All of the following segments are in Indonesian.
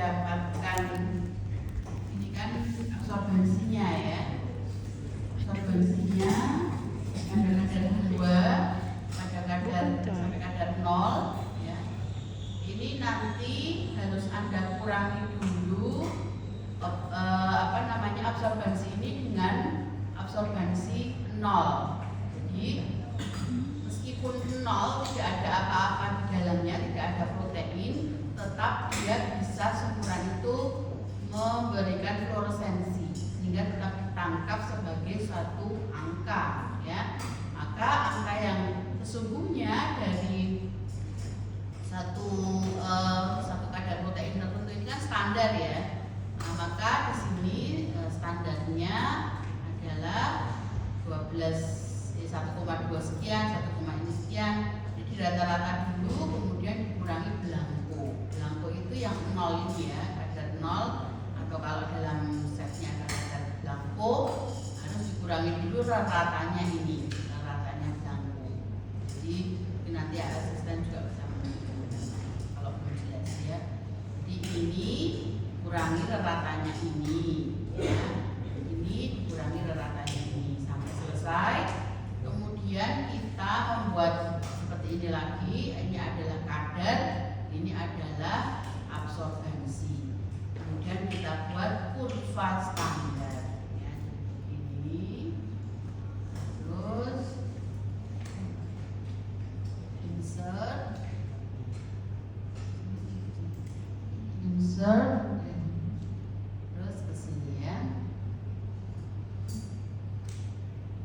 mendapatkan ini kan absorbensinya ya. Absorbensinya pada kadar 2 pada kadar sampai kadar 0 ya. Ini nanti harus Anda kurangi dulu absorbensi ini dengan absorbensi 0. Jadi meskipun 0 tidak ada apa-apa di dalamnya, tidak ada protein, tetap dia bisa semburan itu memberikan fluoresensi sehingga tetap ditangkap sebagai suatu angka ya. Maka angka yang sesungguhnya dari satu kadar protein tertentu ini kan standar ya. Nah, maka di sini standarnya adalah 1,2 sekian, 1, ini sekian. Jadi rata-rata dulu, kemudian dikurangi belangko. Belangko itu yang 0 ini ya, kadar 0, atau kalau dalam setnya ada kadar belangko harus dikurangi dulu rata-ratanya ini, rata-ratanya belangko. Jadi nanti asisten juga bisa menunjukkan kalau belum jelas ya. Jadi ini kurangi rata-ratanya ini ya. Ini dikurangi rata-ratanya ini sampai selesai. Kemudian kita membuat seperti ini lagi. Ini adalah kadar, ini adalah absorbensi. Kemudian kita buat kurva standar ya. Ini terus insert terus ke sini ya.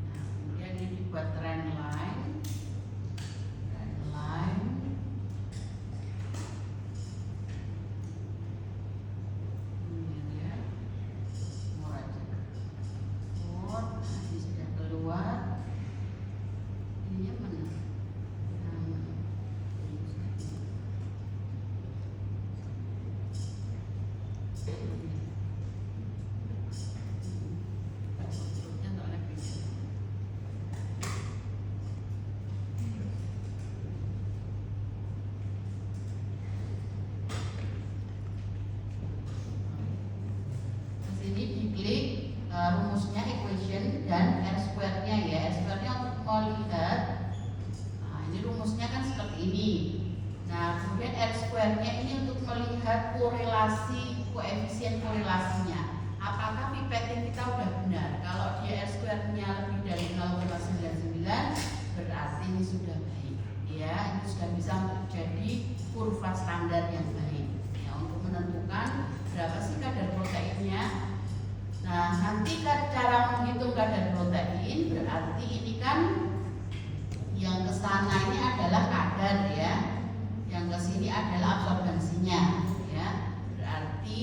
Nah, kemudian ini dibuat trend line. Ini ya. More aja. Nah, ini sudah keluar. Ininya mana? Rumusnya equation dan R square-nya ya. R square-nya untuk melihat, nah ini rumusnya kan seperti ini. Nah kemudian R square-nya ini untuk melihat korelasi, koefisien korelasinya. Apakah pipetting kita udah benar? Kalau dia R square-nya lebih dari 0,99 berarti ini sudah baik ya. Ini sudah bisa menjadi kurva standar yang baik ya, untuk menentukan berapa sih kadar proteinnya. Nah, nanti cara menghitung kadar protein berarti ini kan yang ke sana ini adalah kadar ya, yang ke sini adalah absorbensinya ya. Berarti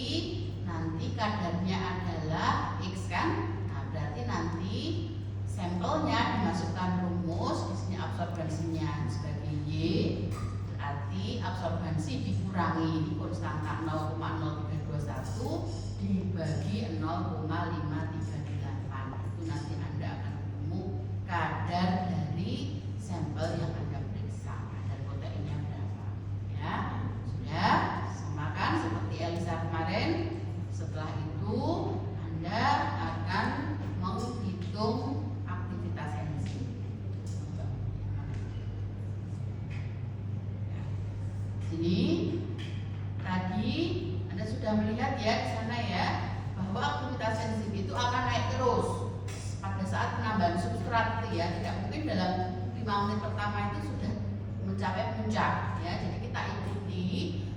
nanti kadarnya adalah X kan? Nah, berarti nanti sampelnya dimasukkan rumus, di sini absorbensinya sebagai Y. Berarti absorbensi dikurangi ini konstanta 0,0321 dibagi 0,538. Itu nanti Anda akan ketemu kadar dari sampel yang Anda periksa, kadar proteinnya berapa ya. Sudah samakan seperti Elisa kemarin. Setelah itu Anda akan menghitung aktivitas enzim. Sini tadi Anda sudah melihat ya di sana ya, bahwa aktivitas enzim itu akan naik terus pada saat penambahan substrat itu ya. Tidak mungkin dalam 5 menit pertama itu sudah mencapai puncak ya. Jadi kita ikuti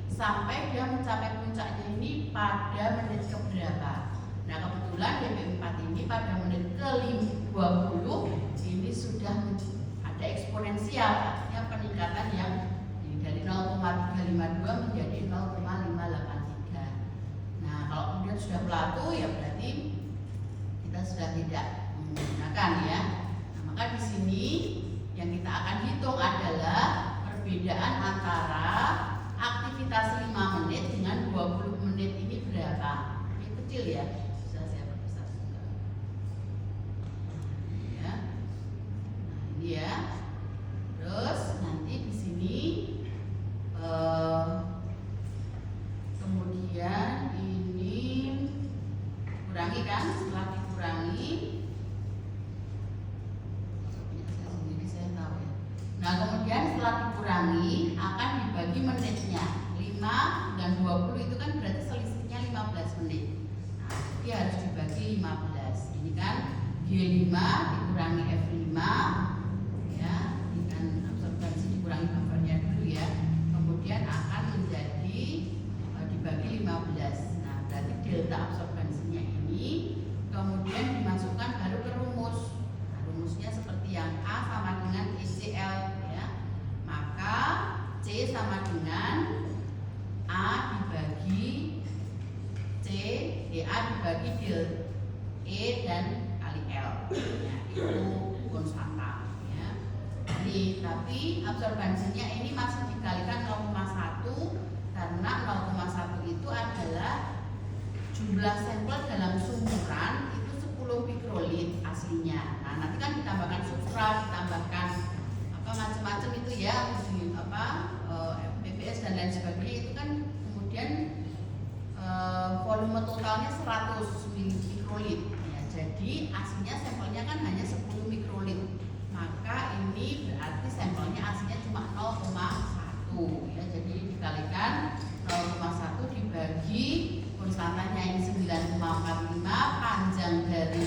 sampai dia mencapai puncaknya ini pada menit keberapa. Nah kebetulan DP4 ini pada menit ke-20 ini sudah ada eksponensial, artinya peningkatan yang dari 0,352 menjadi 0,583. Nah kalau kemudian sudah plato ya berarti kita sudah tidak menggunakan ya. Nah, maka di sini yang kita akan hitung adalah perbedaan antara aktivitas 5 menit dengan 20 menit ini berapa. Ini kecil ya, bisa saya perbesar juga ya. Nah ini ya. Terus nanti di sini kemudian kan, setelah dikurangi, nah kemudian setelah dikurangi akan dibagi menitnya. 5 dan 20 itu kan berarti selisihnya 15 menit. Nah, jadi harus dibagi 15. Ini kan G5 dikurangi F5 ya, dengan absorbansi dikurangi buffernya dulu ya. Kemudian akan menjadi dibagi 15. Nah, berarti delta absorbansinya ini kemudian dimasukkan baru ke rumus. Nah, rumusnya seperti yang A sama dengan ECL ya. Maka C sama dengan A dibagi C, A dibagi del E dan kali L ya, itu konstanta ya. Jadi, tapi absorbansinya ini masih dikalikan 0,1 karena 0,1 itu adalah jumlah sampel dalam sumuran itu 10 mikrolit aslinya. Nah, nanti kan ditambahkan substrat, ditambahkan apa macam-macam itu ya, PPS dan lain sebagainya, itu kan kemudian volume totalnya 100 mikrolit ya. Jadi aslinya sampelnya kan hanya 10 mikrolit. Maka ini berarti sampelnya aslinya cuma 0,1 ya. Jadi dikalikan 0,1 dibagi konstantanya ini 9,45, panjang dari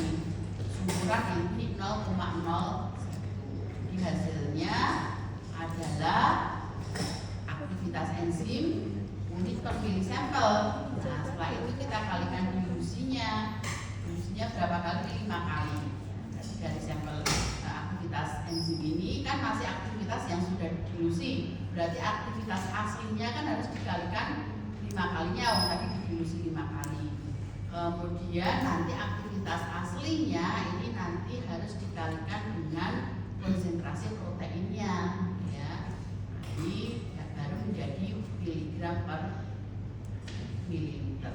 sumuran ini 0,01. Jadi hasilnya adalah aktivitas enzim unit per mili sampel. Nah, setelah itu kita kalikan dilusinya. Dilusinya berapa kali? 5 kali. Jadi dari sampel aktivitas enzim ini kan masih aktivitas yang sudah dilusi. Berarti aktivitas aslinya kan harus dikalikan 5 kalinya. Tadi dilusi 5 kali. Kemudian nanti aktivitas aslinya ini nanti harus dikalikan dengan konsentrasi proteinnya ya. Jadi baru menjadi miligram per mililiter.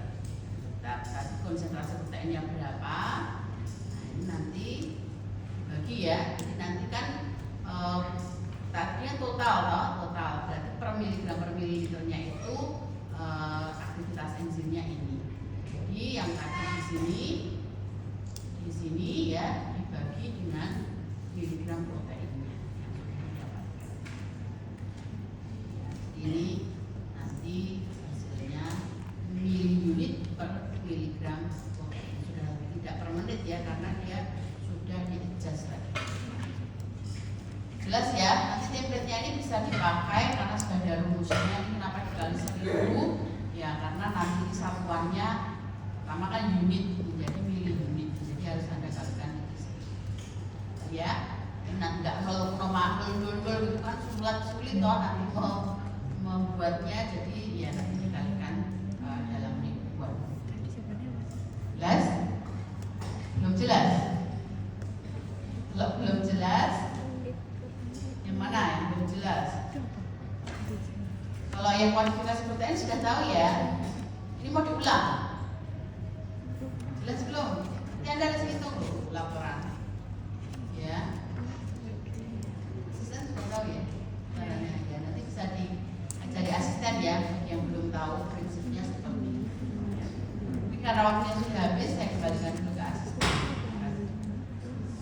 Tadi konsentrasi proteinnya berapa? Nah, ini nanti bagi ya. Jadi nanti kan tadinya total berarti per miligram per mililiternya itu aktivitas enzimnya ini. Jadi yang tadi di sini ya dibagi dengan miligram proteinnya yang didapatkan. Ini nanti hasilnya miliunit per miligram protein. Sudah tidak per menit ya, karena dia sudah di-adjust lagi. Jelas ya, nanti template-nya ini bisa dipakai karena sudah ada rumusnya. Ini kenapa dikali 1000? Ya karena nanti satuannya pertama kan unit menjadi miliunit, jadi harus Anda kalikan di sini. Ya, nanti nggak kalau gitu kan sulit toh nanti mau membuatnya, jadi ya nanti dikalikan dalam ribuan. Jelas? Belum jelas? Belum jelas? Yang mana yang belum jelas? Kalau yang kuantifikasi protein sudah tahu ya. Ini mau diulang. Jelas belum? Nanti Anda harus hitung dulu laporan. Ya. Asisten sudah tahu ya? Caranya ya. Nanti bisa diajari asisten ya yang belum tahu prinsipnya seperti ini. Tapi karena waktunya sudah